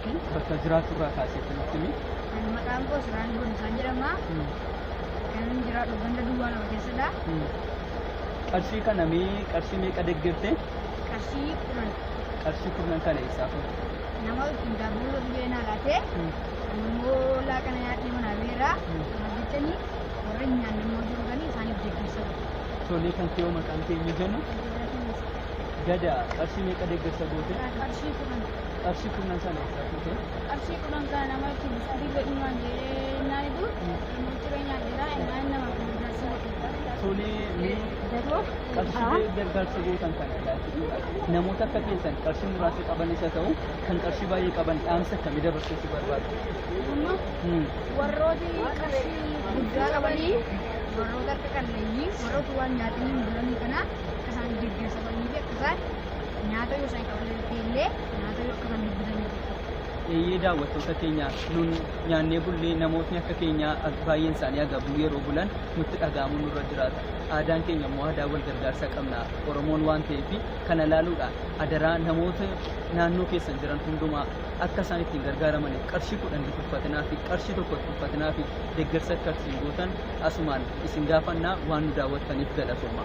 Jiraatuuti. bakka jiraatu irraa kaasee nutti himi. Kan maqaan koo Siraan Boonsaa jedhama. Kan jiraatu ganda duwwaa lama keessadha. Qarshii kana qarshii meeqa deeggartee? Qarshii 10. Qarshii 10 kana eessaa fuudhe? Nama ittiin daabboo loon jeenaa laatee immoo laaqana nyaatee mana beeraa hojjetanii warra nyaanni immoo jiranii isaaniif deeggarsa. Tolee kan kiyoo maqaan keenya jennu gada qarshii meeqa deeggarsa goote? Qarshii 10. Qarshii 10 sana eessaa fuute? Qarshii 10 kana nama ittiin biskuutii godhumaan jennaan idu immoo jireenyaa jira innaan nama gargaarsa godhu. Tolee qarshii gargaarsa gootan kana ilaalchisuudha. Namoota akka keessan qarshii muraasa qaban isa ta'u kan qarshii baay'ee qaban dhaamsa akkamii dabarsuu barbaadu? Warrooti qarshii guddaa qabanii warroota akka qalleeyyii warroota waan nyaatanii hin bulanii kana akka isaan deeggarsa godhanii fi akka isaan nyaata yoo isaan qabatanii illee nyaata yoo akka isaan bitanii eeyyee daawwattoota keenya nun nyaannee bullee namootni akka keenya baay'een isaanii agabuu yeroo bulan nutti dhaga'amu nurra jiraata. Aadaan keenya immoo aadaa wal gargaarsa qabna Oromoon waan ta'eef kana ilaaluudha adaraa namoota naannoo keessan jiran hundumaa akka isaan ittiin gargaaramaniif qarshii 10 tuffatinaa fi qarshii 1 tuffatinaa fi deeggarsa akka isin gootan asumaan isin gaafannaa waan nu daawwattaniif galatooma.